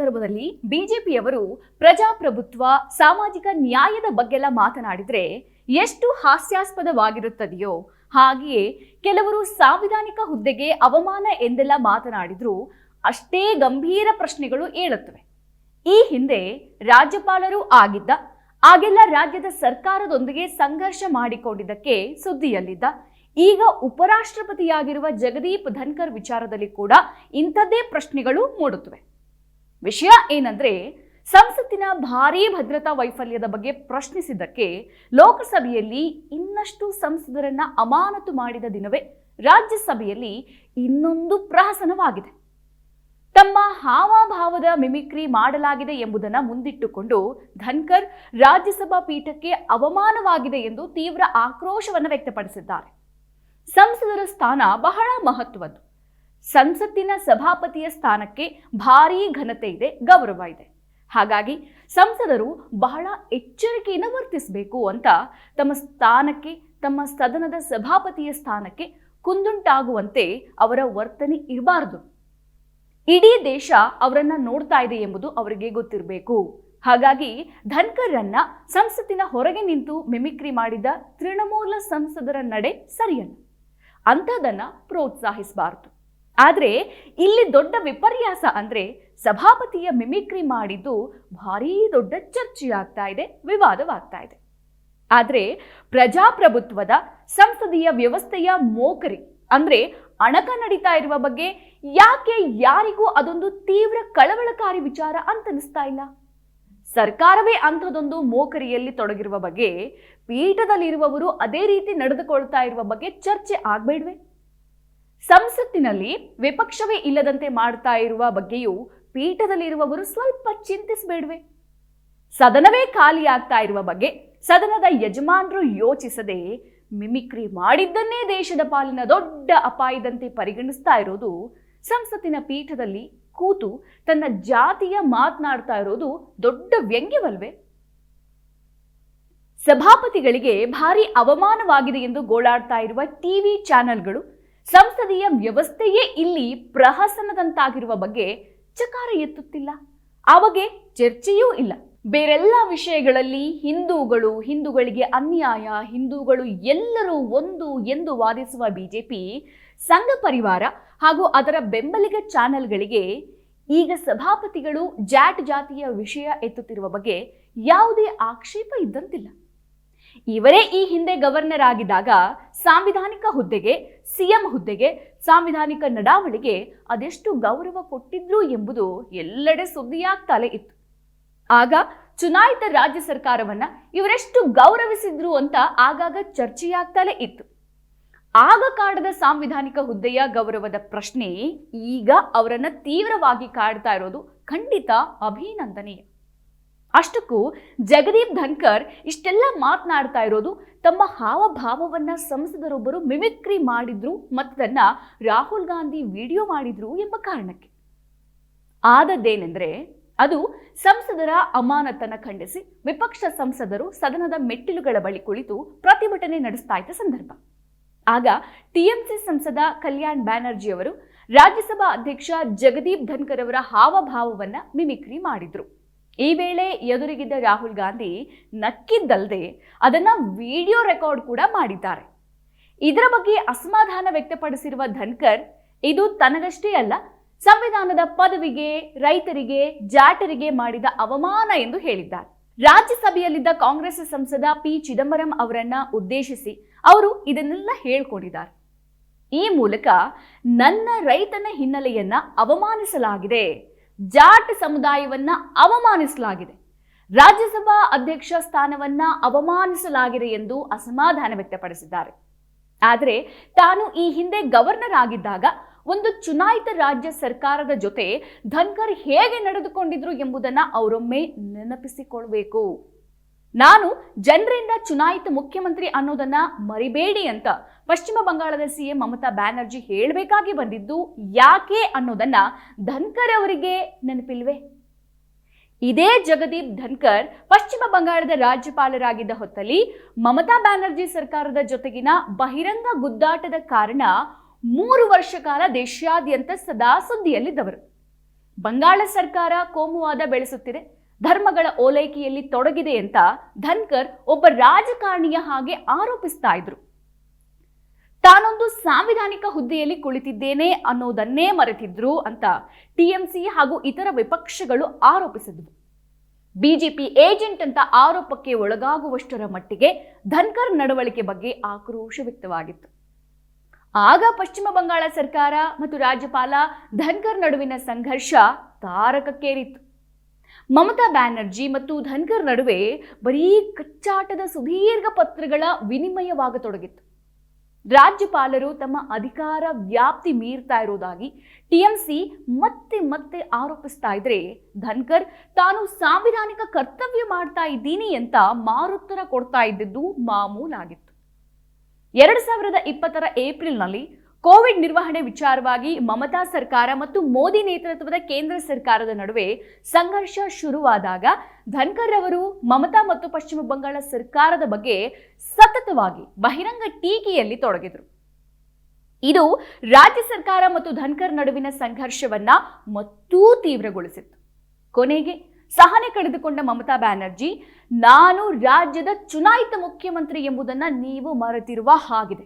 ಸಂದರ್ಭದಲ್ಲಿ ಬಿಜೆಪಿಯವರು ಪ್ರಜಾಪ್ರಭುತ್ವ, ಸಾಮಾಜಿಕ ನ್ಯಾಯದ ಬಗ್ಗೆಲ್ಲ ಮಾತನಾಡಿದ್ರೆ ಎಷ್ಟು ಹಾಸ್ಯಾಸ್ಪದವಾಗಿರುತ್ತದೆಯೋ ಹಾಗೆಯೇ ಕೆಲವರು ಸಾಂವಿಧಾನಿಕ ಹುದ್ದೆಗೆ ಅವಮಾನ ಎಂದೆಲ್ಲ ಮಾತನಾಡಿದ್ರು ಅಷ್ಟೇ ಗಂಭೀರ ಪ್ರಶ್ನೆಗಳು ಏಳುತ್ತವೆ. ಈ ಹಿಂದೆ ರಾಜ್ಯಪಾಲರು ಆಗಿದ್ದ, ಆಗೆಲ್ಲ ರಾಜ್ಯದ ಸರ್ಕಾರದೊಂದಿಗೆ ಸಂಘರ್ಷ ಮಾಡಿಕೊಂಡಿದ್ದಕ್ಕೆ ಸುದ್ದಿಯಲ್ಲಿದ್ದ, ಈಗ ಉಪರಾಷ್ಟ್ರಪತಿಯಾಗಿರುವ ಜಗದೀಪ್ ಧನ್ಕರ್ ವಿಚಾರದಲ್ಲಿ ಕೂಡ ಇಂಥದ್ದೇ ಪ್ರಶ್ನೆಗಳು ಮೂಡುತ್ತವೆ. ವಿಷಯ ಏನಂದ್ರೆ, ಸಂಸತ್ತಿನ ಭಾರೀ ಭದ್ರತಾ ವೈಫಲ್ಯದ ಬಗ್ಗೆ ಪ್ರಶ್ನಿಸಿದ್ದಕ್ಕೆ ಲೋಕಸಭೆಯಲ್ಲಿ ಇನ್ನಷ್ಟು ಸಂಸದರನ್ನ ಅಮಾನತು ಮಾಡಿದ ದಿನವೇ ರಾಜ್ಯಸಭೆಯಲ್ಲಿ ಇನ್ನೊಂದು ಪ್ರಹಸನವಾಗಿದೆ. ತಮ್ಮ ಹಾವಭಾವದ ಮಿಮಿಕ್ರಿ ಮಾಡಲಾಗಿದೆ ಎಂಬುದನ್ನು ಮುಂದಿಟ್ಟುಕೊಂಡು ಧನ್ಕರ್ ರಾಜ್ಯಸಭಾ ಪೀಠಕ್ಕೆ ಅವಮಾನವಾಗಿದೆ ಎಂದು ತೀವ್ರ ಆಕ್ರೋಶವನ್ನು ವ್ಯಕ್ತಪಡಿಸಿದ್ದಾರೆ. ಸಂಸದರ ಸ್ಥಾನ ಬಹಳ ಮಹತ್ವದ್ದು. ಸಂಸತ್ತಿನ ಸಭಾಪತಿಯ ಸ್ಥಾನಕ್ಕೆ ಭಾರೀ ಘನತೆ ಇದೆ, ಗೌರವ ಇದೆ. ಹಾಗಾಗಿ ಸಂಸದರು ಬಹಳ ಎಚ್ಚರಿಕೆಯಿಂದ ವರ್ತಿಸಬೇಕು ಅಂತ ತಮ್ಮ ಸ್ಥಾನಕ್ಕೆ, ತಮ್ಮ ಸದನದ ಸಭಾಪತಿಯ ಸ್ಥಾನಕ್ಕೆ ಕುಂದುಂಟಾಗುವಂತೆ ಅವರ ವರ್ತನೆ ಇರಬಾರದು. ಇಡೀ ದೇಶ ಅವರನ್ನ ನೋಡ್ತಾ ಇದೆ ಎಂಬುದು ಅವರಿಗೆ ಗೊತ್ತಿರಬೇಕು. ಹಾಗಾಗಿ ಧನ್ಕರ್ರನ್ನ ಸಂಸತ್ತಿನ ಹೊರಗೆ ನಿಂತು ಮಿಮಿಕ್ರಿ ಮಾಡಿದ ತೃಣಮೂಲ ಸಂಸದರ ನಡೆ ಸರಿಯಲ್ಲ. ಅಂಥದನ್ನ ಪ್ರೋತ್ಸಾಹಿಸಬಾರದು. ಆದ್ರೆ ಇಲ್ಲಿ ದೊಡ್ಡ ವಿಪರ್ಯಾಸ ಅಂದ್ರೆ ಸಭಾಪತಿಯ ಮಿಮಿಕ್ರಿ ಮಾಡಿದ್ದು ಭಾರೀ ದೊಡ್ಡ ಚರ್ಚೆಯಾಗ್ತಾ ಇದೆ, ವಿವಾದವಾಗ್ತಾ ಇದೆ. ಆದ್ರೆ ಪ್ರಜಾಪ್ರಭುತ್ವದ ಸಂಸದೀಯ ವ್ಯವಸ್ಥೆಯ ಮೋಕರಿ ಅಂದ್ರೆ ಅಣಕ ನಡೀತಾ ಇರುವ ಬಗ್ಗೆ ಯಾಕೆ ಯಾರಿಗೂ ಅದೊಂದು ತೀವ್ರ ಕಳವಳಕಾರಿ ವಿಚಾರ ಅಂತನಿಸ್ತಾ ಇಲ್ಲ? ಸರ್ಕಾರವೇ ಅಂಥದೊಂದು ಮೋಕರಿಯಲ್ಲಿ ತೊಡಗಿರುವ ಬಗ್ಗೆ, ಪೀಠದಲ್ಲಿರುವವರು ಅದೇ ರೀತಿ ನಡೆದುಕೊಳ್ತಾ ಇರುವ ಬಗ್ಗೆ ಚರ್ಚೆ ಆಗ್ಬೇಡ್ವೆ? ಸಂಸತ್ತಿನಲ್ಲಿ ವಿಪಕ್ಷವೇ ಇಲ್ಲದಂತೆ ಮಾಡ್ತಾ ಇರುವ ಬಗ್ಗೆಯೂ ಪೀಠದಲ್ಲಿರುವವರು ಸ್ವಲ್ಪ ಚಿಂತಿಸಬೇಡ್ವೆ? ಸದನವೇ ಖಾಲಿ ಆಗ್ತಾ ಇರುವ ಬಗ್ಗೆ ಸದನದ ಯಜಮಾನರು ಯೋಚಿಸದೆ ಮಿಮಿಕ್ರಿ ಮಾಡಿದ್ದನ್ನೇ ದೇಶದ ಪಾಲಿನ ದೊಡ್ಡ ಅಪಾಯದಂತೆ ಪರಿಗಣಿಸ್ತಾ ಇರೋದು, ಸಂಸತ್ತಿನ ಪೀಠದಲ್ಲಿ ಕೂತು ತನ್ನ ಜಾತಿಯ ಮಾತನಾಡ್ತಾ ಇರೋದು ದೊಡ್ಡ ವ್ಯಂಗ್ಯವಲ್ವೇ? ಸಭಾಪತಿಗಳಿಗೆ ಭಾರಿ ಅವಮಾನವಾಗಿದೆ ಎಂದು ಗೋಳಾಡ್ತಾ ಇರುವ ಟಿವಿ ಚಾನೆಲ್ಗಳು ಸಂಸದೀಯ ವ್ಯವಸ್ಥೆಯೇ ಇಲ್ಲಿ ಪ್ರಹಸನದಂತಾಗಿರುವ ಬಗ್ಗೆ ಚಕಾರ ಎತ್ತುತ್ತಿಲ್ಲ. ಆ ಬಗ್ಗೆ ಚರ್ಚೆಯೂ ಇಲ್ಲ. ಬೇರೆಲ್ಲ ವಿಷಯಗಳಲ್ಲಿ ಹಿಂದೂಗಳಿಗೆ ಅನ್ಯಾಯ, ಹಿಂದೂಗಳು ಎಲ್ಲರೂ ಒಂದು ಎಂದು ವಾದಿಸುವ ಬಿಜೆಪಿ ಸಂಘ ಪರಿವಾರ ಹಾಗೂ ಅದರ ಬೆಂಬಲಿಗ ಚಾನೆಲ್ಗಳಿಗೆ ಈಗ ಸಭಾಪತಿಗಳು ಜಾಟ್ ಜಾತಿಯ ವಿಷಯ ಎತ್ತುತ್ತಿರುವ ಬಗ್ಗೆ ಯಾವುದೇ ಆಕ್ಷೇಪ ಇದ್ದಂತಿಲ್ಲ. ಇವರೇ ಈ ಹಿಂದೆ ಗವರ್ನರ್ ಆಗಿದ್ದಾಗ ಸಾಂವಿಧಾನಿಕ ಹುದ್ದೆಗೆ, ಸಿಎಂ ಹುದ್ದೆಗೆ, ಸಾಂವಿಧಾನಿಕ ನಡಾವಳಿಗೆ ಅದೆಷ್ಟು ಗೌರವ ಕೊಟ್ಟಿದ್ರು ಎಂಬುದು ಎಲ್ಲೆಡೆ ಸುದ್ದಿಯಾಗ್ತಲೇ ಇತ್ತು. ಆಗ ಚುನಾಯಿತ ರಾಜ್ಯ ಸರ್ಕಾರವನ್ನ ಇವರೆಷ್ಟು ಗೌರವಿಸಿದ್ರು ಅಂತ ಆಗಾಗ ಚರ್ಚೆಯಾಗ್ತಲೇ ಇತ್ತು. ಆಗ ಕಾಡದ ಸಾಂವಿಧಾನಿಕ ಹುದ್ದೆಯ ಗೌರವದ ಪ್ರಶ್ನೆ ಈಗ ಅವರನ್ನ ತೀವ್ರವಾಗಿ ಕಾಡ್ತಾ ಇರೋದು ಖಂಡಿತ ಅಭಿನಂದನೀಯ. ಅಷ್ಟಕ್ಕೂ ಜಗದೀಪ್ ಧನ್ಕರ್ ಇಷ್ಟೆಲ್ಲ ಮಾತನಾಡ್ತಾ ಇರೋದು ತಮ್ಮ ಹಾವಭಾವವನ್ನ ಸಂಸದರೊಬ್ಬರು ಮಿಮಿಕ್ರಿ ಮಾಡಿದ್ರು ಮತ್ತದನ್ನ ರಾಹುಲ್ ಗಾಂಧಿ ವಿಡಿಯೋ ಮಾಡಿದ್ರು ಎಂಬ ಕಾರಣಕ್ಕೆ. ಆದದ್ದೇನೆಂದ್ರೆ, ಅದು ಸಂಸದರ ಅಮಾನತನ್ನ ಖಂಡಿಸಿ ವಿಪಕ್ಷ ಸಂಸದರು ಸದನದ ಮೆಟ್ಟಿಲುಗಳ ಬಳಿ ಕುಳಿತು ಪ್ರತಿಭಟನೆ ನಡೆಸ್ತಾ ಇದ್ದ ಸಂದರ್ಭ. ಆಗ ಟಿಎಂಸಿ ಸಂಸದ ಕಲ್ಯಾಣ್ ಬ್ಯಾನರ್ಜಿ ಅವರು ರಾಜ್ಯಸಭಾ ಅಧ್ಯಕ್ಷ ಜಗದೀಪ್ ಧನ್ಕರ್ ಅವರ ಹಾವಭಾವವನ್ನ ಮಿಮಿಕ್ರಿ ಮಾಡಿದ್ರು. ಈ ವೇಳೆ ಎದುರಿಗಿದ್ದ ರಾಹುಲ್ ಗಾಂಧಿ ನಕ್ಕಿದ್ದಲ್ಲದೆ ಅದನ್ನ ವಿಡಿಯೋ ರೆಕಾರ್ಡ್ ಕೂಡ ಮಾಡಿದ್ದಾರೆ. ಇದರ ಬಗ್ಗೆ ಅಸಮಾಧಾನ ವ್ಯಕ್ತಪಡಿಸಿರುವ ಧನ್ಕರ್, ಇದು ತನಗಷ್ಟೇ ಅಲ್ಲ, ಸಂವಿಧಾನದ ಪದವಿಗೆ, ರೈತರಿಗೆ, ಜಾಟರಿಗೆ ಮಾಡಿದ ಅವಮಾನ ಎಂದು ಹೇಳಿದ್ದಾರೆ. ರಾಜ್ಯಸಭೆಯಲ್ಲಿದ್ದ ಕಾಂಗ್ರೆಸ್ ಸಂಸದ ಪಿ ಚಿದಂಬರಂ ಅವರನ್ನ ಉದ್ದೇಶಿಸಿ ಅವರು ಇದನ್ನೆಲ್ಲ ಹೇಳ್ಕೊಂಡಿದ್ದಾರೆ. ಈ ಮೂಲಕ ನನ್ನ ರೈತನ ಹಿನ್ನೆಲೆಯನ್ನ ಅವಮಾನಿಸಲಾಗಿದೆ, ಜಾಟ್ ಸಮುದಾಯವನ್ನ ಅವಮಾನಿಸಲಾಗಿದೆ, ರಾಜ್ಯಸಭಾ ಅಧ್ಯಕ್ಷ ಸ್ಥಾನವನ್ನ ಅವಮಾನಿಸಲಾಗಿದೆ ಎಂದು ಅಸಮಾಧಾನ ವ್ಯಕ್ತಪಡಿಸಿದ್ದಾರೆ. ಆದರೆ ತಾನು ಈ ಹಿಂದೆ ಗವರ್ನರ್ ಆಗಿದ್ದಾಗ ಒಂದು ಚುನಾಯಿತ ರಾಜ್ಯ ಸರ್ಕಾರದ ಜೊತೆ ಧನ್ಕರ್ ಹೇಗೆ ನಡೆದುಕೊಂಡಿದ್ರು ಎಂಬುದನ್ನ ಅವರೊಮ್ಮೆ ನೆನಪಿಸಿಕೊಳ್ಬೇಕು. ನಾನು ಜನರಿಂದ ಚುನಾಯಿತ ಮುಖ್ಯಮಂತ್ರಿ ಅನ್ನೋದನ್ನ ಮರಿಬೇಡಿ ಅಂತ ಪಶ್ಚಿಮ ಬಂಗಾಳದ ಸಿಎಂ ಮಮತಾ ಬ್ಯಾನರ್ಜಿ ಹೇಳಬೇಕಾಗಿ ಬಂದಿದ್ದು ಯಾಕೆ ಅನ್ನೋದನ್ನ ಧನ್ಕರ್ ಅವರಿಗೆ ನೆನಪಿಲ್ವೇ? ಇದೇ ಜಗದೀಪ್ ಧನ್ಕರ್ ಪಶ್ಚಿಮ ಬಂಗಾಳದ ರಾಜ್ಯಪಾಲರಾಗಿದ್ದ ಹೊತ್ತಲ್ಲಿ ಮಮತಾ ಬ್ಯಾನರ್ಜಿ ಸರ್ಕಾರದ ಜೊತೆಗಿನ ಬಹಿರಂಗ ಗುದ್ದಾಟದ ಕಾರಣ 3 ವರ್ಷ ಕಾಲ ದೇಶಾದ್ಯಂತ ಸದಾ ಸುದ್ದಿಯಲ್ಲಿದ್ದವರು. ಬಂಗಾಳ ಸರ್ಕಾರ ಕೋಮುವಾದ ಬೆಳೆಸುತ್ತಿದೆ, ಧರ್ಮಗಳ ಓಲೈಕೆಯಲ್ಲಿ ತೊಡಗಿದೆ ಅಂತ ಧನ್ಕರ್ ಒಬ್ಬ ರಾಜಕಾರಣಿಯ ಹಾಗೆ ಆರೋಪಿಸ್ತಾ ಇದ್ರು. ತಾನೊಂದು ಸಾಂವಿಧಾನಿಕ ಹುದ್ದೆಯಲ್ಲಿ ಕುಳಿತಿದ್ದೇನೆ ಅನ್ನೋದನ್ನೇ ಮರೆತಿದ್ರು ಅಂತ ಟಿಎಂಸಿ ಹಾಗೂ ಇತರ ವಿಪಕ್ಷಗಳು ಆರೋಪಿಸಿದ್ವು. ಬಿಜೆಪಿ ಏಜೆಂಟ್ ಅಂತ ಆರೋಪಕ್ಕೆ ಒಳಗಾಗುವಷ್ಟರ ಮಟ್ಟಿಗೆ ಧನ್ಕರ್ ನಡವಳಿಕೆ ಬಗ್ಗೆ ಆಕ್ರೋಶ ವ್ಯಕ್ತವಾಗಿತ್ತು. ಆಗ ಪಶ್ಚಿಮ ಬಂಗಾಳ ಸರ್ಕಾರ ಮತ್ತು ರಾಜ್ಯಪಾಲ ಧನ್ಕರ್ ನಡುವಿನ ಸಂಘರ್ಷ ತಾರಕಕ್ಕೇರಿತ್ತು. ಮಮತಾ ಬ್ಯಾನರ್ಜಿ ಮತ್ತು ಧನ್ಕರ್ ನಡುವೆ ಬರೀ ಕಚ್ಚಾಟದ ಸುದೀರ್ಘ ಪತ್ರಗಳ ವಿನಿಮಯವಾಗತೊಡಗಿತ್ತು. ರಾಜ್ಯಪಾಲರು ತಮ್ಮ ಅಧಿಕಾರ ವ್ಯಾಪ್ತಿ ಮೀರ್ತಾ ಇರೋದಾಗಿ ಟಿಎಂಸಿ ಮತ್ತೆ ಮತ್ತೆ ಆರೋಪಿಸ್ತಾ ಇದ್ರೆ, ಧನ್ಕರ್ ತಾನು ಸಾಂವಿಧಾನಿಕ ಕರ್ತವ್ಯ ಮಾಡ್ತಾ ಇದ್ದೀನಿ ಅಂತ ಮಾರುತ್ತರ ಕೊಡ್ತಾ ಇದ್ದಿದ್ದು ಮಾಮೂಲಾಗಿತ್ತು. 2020 ಏಪ್ರಿಲ್ನಲ್ಲಿ ಕೋವಿಡ್ ನಿರ್ವಹಣೆ ವಿಚಾರವಾಗಿ ಮಮತಾ ಸರ್ಕಾರ ಮತ್ತು ಮೋದಿ ನೇತೃತ್ವದ ಕೇಂದ್ರ ಸರ್ಕಾರದ ನಡುವೆ ಸಂಘರ್ಷ ಶುರುವಾದಾಗ ಧನ್ಕರ್ ಅವರು ಮಮತಾ ಮತ್ತು ಪಶ್ಚಿಮ ಬಂಗಾಳ ಸರ್ಕಾರದ ಬಗ್ಗೆ ಸತತವಾಗಿ ಬಹಿರಂಗ ಟೀಕೆಯಲ್ಲಿ ತೊಡಗಿದ್ರು. ಇದು ರಾಜ್ಯ ಸರ್ಕಾರ ಮತ್ತು ಧನ್ಕರ್ ನಡುವಿನ ಸಂಘರ್ಷವನ್ನ ಮತ್ತೂ ತೀವ್ರಗೊಳಿಸಿತ್ತು. ಕೊನೆಗೆ ಸಹನೆ ಕಳೆದುಕೊಂಡ ಮಮತಾ ಬ್ಯಾನರ್ಜಿ, ನಾನು ರಾಜ್ಯದ ಚುನಾಯಿತ ಮುಖ್ಯಮಂತ್ರಿ ಎಂಬುದನ್ನ ನೀವು ಮರೆತಿರುವ ಹಾಗಿದೆ.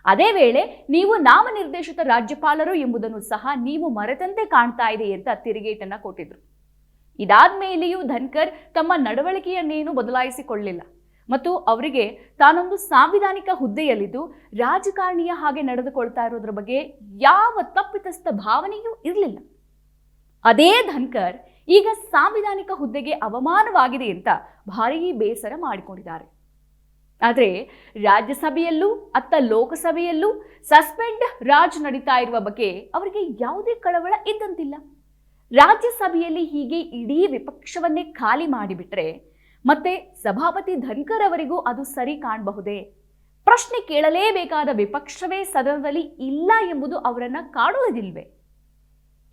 ಅದೇ ವೇಳೆ ನೀವು ನಾಮನಿರ್ದೇಶಿತ ರಾಜ್ಯಪಾಲರು ಎಂಬುದನ್ನು ಸಹ ನೀವು ಮರೆತಂತೆ ಕಾಣ್ತಾ ಇದೆ ಅಂತ ತಿರುಗೇಟನ್ನ ಕೊಟ್ಟಿದ್ರು. ಇದಾದ್ಮೇಲೆಯೂ ಧನ್ಕರ್ ತಮ್ಮ ನಡವಳಿಕೆಯನ್ನೇನು ಬದಲಾಯಿಸಿಕೊಳ್ಳಲಿಲ್ಲ ಮತ್ತು ಅವರಿಗೆ ತಾನೊಂದು ಸಾಂವಿಧಾನಿಕ ಹುದ್ದೆಯಲ್ಲಿದ್ದು ರಾಜಕಾರಣಿಯ ಹಾಗೆ ನಡೆದುಕೊಳ್ತಾ ಇರೋದ್ರ ಬಗ್ಗೆ ಯಾವ ತಪ್ಪಿತಸ್ಥ ಭಾವನೆಯೂ ಇರಲಿಲ್ಲ. ಅದೇ ಧನ್ಕರ್ ಈಗ ಸಾಂವಿಧಾನಿಕ ಹುದ್ದೆಗೆ ಅವಮಾನವಾಗಿದೆ ಅಂತ ಭಾರೀ ಬೇಸರ ಮಾಡಿಕೊಂಡಿದ್ದಾರೆ. ಆದರೆ ರಾಜ್ಯಸಭೆಯಲ್ಲೂ ಅತ್ತ ಲೋಕಸಭೆಯಲ್ಲೂ ಸಸ್ಪೆಂಡ್ ರಾಜ್ ನಡೀತಾ ಇರುವ ಬಗ್ಗೆ ಅವರಿಗೆ ಯಾವುದೇ ಕಳವಳ ಇದ್ದಂತಿಲ್ಲ. ರಾಜ್ಯಸಭೆಯಲ್ಲಿ ಹೀಗೆ ಇಡೀ ವಿಪಕ್ಷವನ್ನೇ ಖಾಲಿ ಮಾಡಿಬಿಟ್ರೆ ಮತ್ತೆ ಸಭಾಪತಿ ಧನ್ಕರ್ ಅವರಿಗೂ ಅದು ಸರಿ ಕಾಣಬಹುದೇ? ಪ್ರಶ್ನೆ ಕೇಳಲೇಬೇಕಾದ ವಿಪಕ್ಷವೇ ಸದನದಲ್ಲಿ ಇಲ್ಲ ಎಂಬುದು ಅವರನ್ನ ಕಾಡುವುದಿಲ್ವೇ?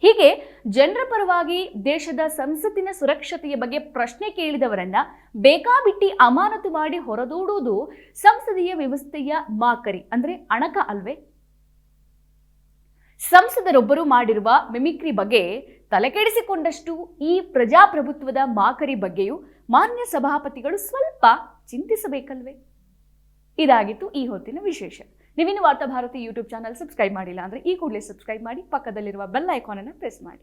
ಹೀಗೆ ಜನರ ಪರವಾಗಿ ದೇಶದ ಸಂಸತ್ತಿನ ಸುರಕ್ಷತೆಯ ಬಗ್ಗೆ ಪ್ರಶ್ನೆ ಕೇಳಿದವರನ್ನ ಬೇಕಾಬಿಟ್ಟಿ ಅಮಾನತು ಮಾಡಿ ಹೊರದೂಡುವುದು ಸಂಸದೀಯ ವ್ಯವಸ್ಥೆಯ ಮಾಕರಿ, ಅಂದ್ರೆ ಅಣಕ ಅಲ್ವೇ? ಸಂಸದರೊಬ್ಬರು ಮಾಡಿರುವ ಮಿಮಿಕ್ರಿ ಬಗ್ಗೆ ತಲೆಕೆಡಿಸಿಕೊಂಡಷ್ಟು ಈ ಪ್ರಜಾಪ್ರಭುತ್ವದ ಮಾಕರಿ ಬಗ್ಗೆಯೂ ಮಾನ್ಯ ಸಭಾಪತಿಗಳು ಸ್ವಲ್ಪ ಚಿಂತಿಸಬೇಕಲ್ವೇ? ಇದಾಗಿತ್ತು ಈ ಹೊತ್ತಿನ ವಿಶೇಷ. ನೀವಿನ್ನು ವಾರ್ತಾಭಾರತಿ ಯೂಟ್ಯೂಬ್ ಚಾನಲ್ ಸಬ್ಸ್ಕ್ರೈಬ್ ಮಾಡಿಲ್ಲ ಅಂದ್ರೆ ಈ ಕೂಡಲೇ ಸಬ್ಸ್ಕ್ರೈಬ್ ಮಾಡಿ, ಪಕ್ಕದಲ್ಲಿರುವ ಬೆಲ್ ಐಕಾನ್ ಅನ್ನು ಪ್ರೆಸ್ ಮಾಡಿ.